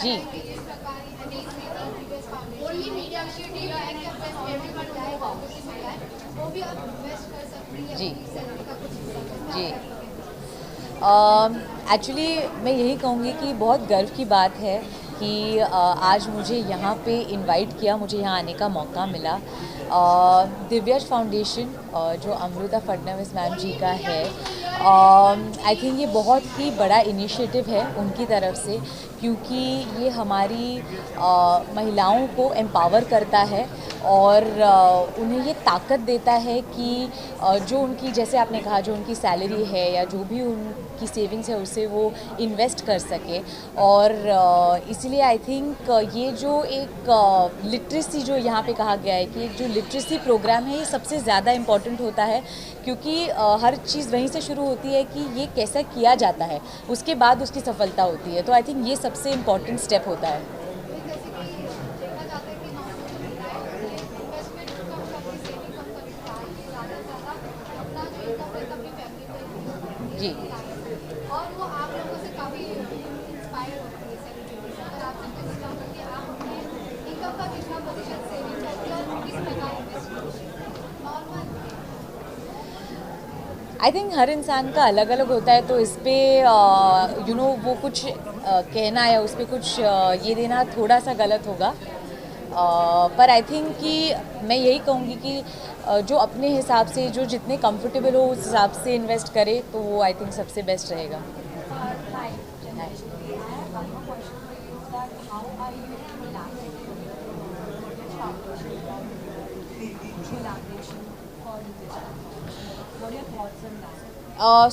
जी जी जी। Actually मैं यही कहूँगी कि बहुत गर्व की बात है कि आज मुझे यहाँ पे इनवाइट किया, मुझे यहाँ आने का मौका मिला। दिव्यज फाउंडेशन जो अमृता फडणवीस मैम जी का है, आई थिंक ये बहुत ही बड़ा इनिशिएटिव है उनकी तरफ से, क्योंकि ये हमारी महिलाओं को एम्पावर करता है और उन्हें ये ताकत देता है कि जो उनकी, जैसे आपने कहा, जो उनकी सैलरी है या जो भी उनकी सेविंग्स है उसे वो इन्वेस्ट कर सके। और इसीलिए आई थिंक ये जो एक लिटरेसी जो यहाँ पे कहा गया है कि एक जो लिटरेसी प्रोग्राम है ये सबसे ज़्यादा इम्पॉर्टेंट होता है, क्योंकि हर चीज़ वहीं से शुरू होती है कि ये कैसा किया जाता है, उसके बाद उसकी सफलता होती है। तो आई थिंक ये सबसे इम्पॉर्टेंट स्टेप होता है। जी और वो आप लोगों से काफ़ी इंस्पायर होती है सेलिब्रिटीज। अगर आपसे पूछना चाहूँ कि आप अपने इनकम का कितना प्रतिशत सेविंग करते हैं और किस प्रकार इन्वेस्ट करते हैं नॉर्मल। आई थिंक हर इंसान का अलग अलग होता है, तो इस पर वो कुछ कहना या उस पर कुछ ये देना थोड़ा सा गलत होगा। पर आई थिंक कि मैं यही कहूँगी कि जो अपने हिसाब से, जो जितने कंफर्टेबल हो उस हिसाब से इन्वेस्ट करे तो वो आई थिंक सबसे बेस्ट रहेगा।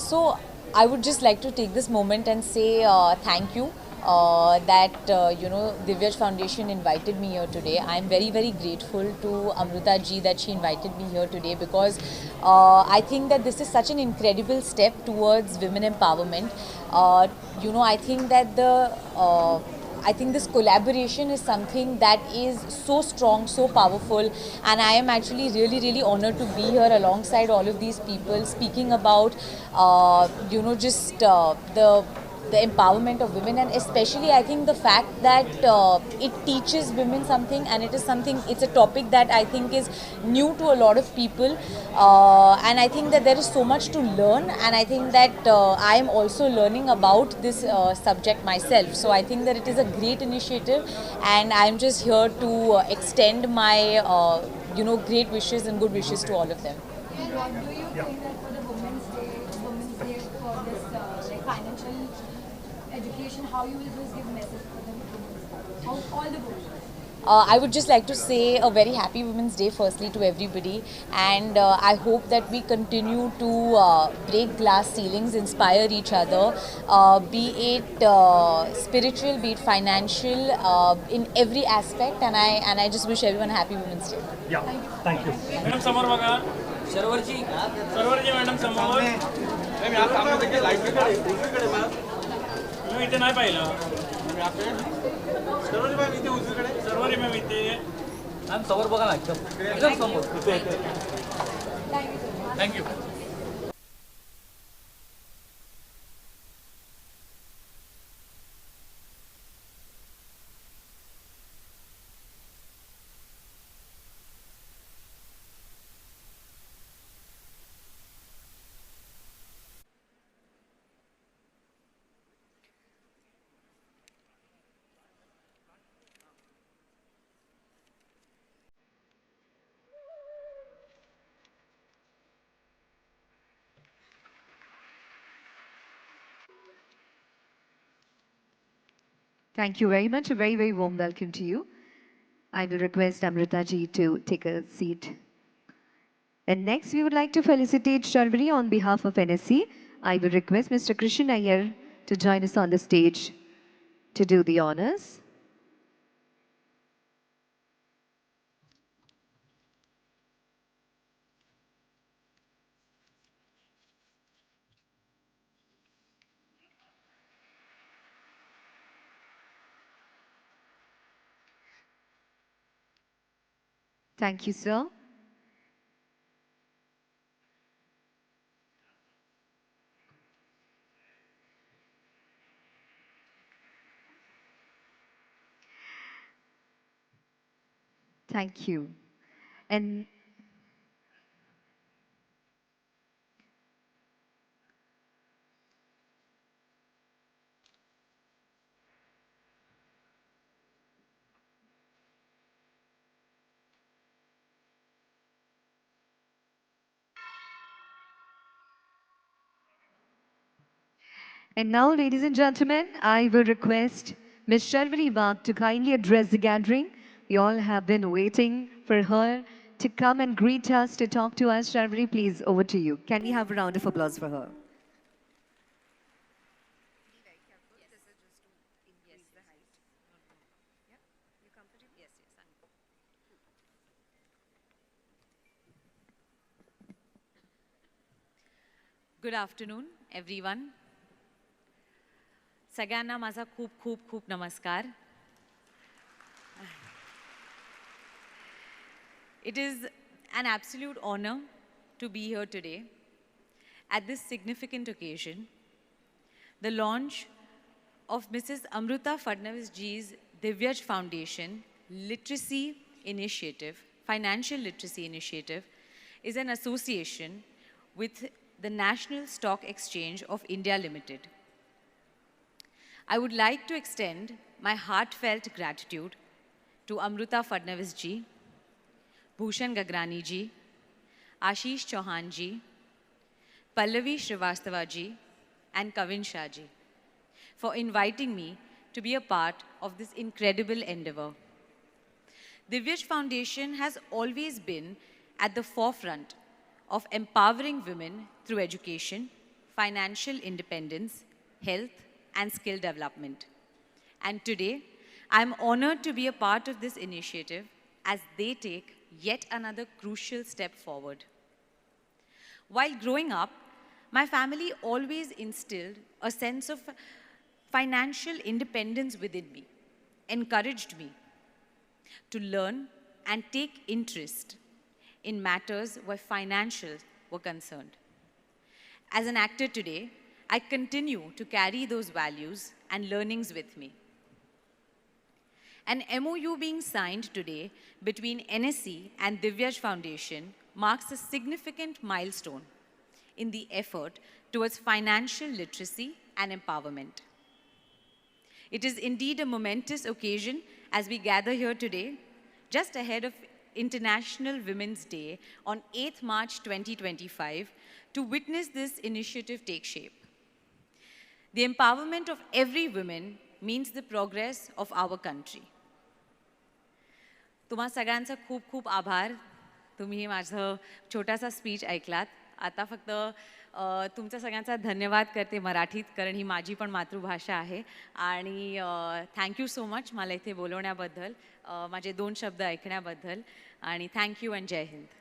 So I would just like to take this moment and say thank you that Divyaj Foundation invited me here today. I am very grateful to Amrita ji that she invited me here today, because I think that this is such an incredible step towards women empowerment. I think that I think this collaboration is something that is so strong, so powerful, and I am actually really honored to be here alongside all of these people, speaking about, just the empowerment of women, and especially I think the fact that it teaches women something, and it is something, it's a topic that I think is new to a lot of people, and I think that there is so much to learn, and I think that I am also learning about this subject myself. So I think that it is a great initiative, and I am just here to extend my great wishes and good wishes to all of them. What do you think that for the Women's Day for this like financial education, how you will just give message for the women, how all the women? I would just like to say a very happy Women's Day firstly to everybody, and I hope that we continue to break glass ceilings, inspire each other, be it spiritual, be it financial, in every aspect, and I just wish everyone a happy Women's Day. Yeah, thank you. Madam समोर बघा. सर्वरजी madam समोर. Ma'am या सामने light उजवीकडे ma'am. मी इथे नाही पाहिलं. सर्वरजी ma'am इथे उजवीकडे. सर्वरजी मॅम इथे. मॅम समोर बघा ना एकदम समोर. Thank you. Thank you very much. A very warm welcome to you. I will request Amrita ji to take a seat. And next, we would like to felicitate Sharvari on behalf of NSC. I will request Mr. Krishan Iyer to join us on the stage to do the honors. Thank you, sir. Thank you. And now, ladies and gentlemen, I will request Ms. Sharvari Bagh to kindly address the gathering. We all have been waiting for her to come and greet us, to talk to us. Sharvari, please, over to you. Can we have a round of applause for her? Good afternoon, everyone. सगळ्यांना माझा खूप खूप खूप नमस्कार. It is an absolute honor to be here today at this significant occasion, the launch of Mrs. Amruta Fadnavis ji's Divyaj Foundation Literacy Initiative, Financial Literacy Initiative, is an association with the National Stock Exchange of India Limited. I would like to extend my heartfelt gratitude to Amruta Fadnavis ji, Bhushan Gagrani ji, Ashish Chauhan ji, Pallavi Srivastava ji, and Kavin Shah ji for inviting me to be a part of this incredible endeavor. Divyaj Foundation has always been at the forefront of empowering women through education, financial independence, health, and skill development. And today, I'm honored to be a part of this initiative as they take yet another crucial step forward. While growing up, my family always instilled a sense of financial independence within me, encouraged me to learn and take interest in matters where financials were concerned. As an actor today, I continue to carry those values and learnings with me. An MOU being signed today between NSE and Divyaj Foundation marks a significant milestone in the effort towards financial literacy and empowerment. It is indeed a momentous occasion as we gather here today, just ahead of International Women's Day on 8th March 2025, to witness this initiative take shape. The empowerment of every woman means the progress of our country. तुम्हा सगळ्यांचा खूप खूप आभार. तुम्ही माझं छोटासा speech ऐकलात. आता फक्त तुमचा सगळ्यांचा धन्यवाद करते मराठीत, कारण ही माझी पण मातृभाषा आहे. आणि थँक्यू सो मच मला इथे बोलवण्याबद्दल, माझे 2 शब्द ऐकण्याबद्दल. आणि थँक्यू अँड जय हिंद.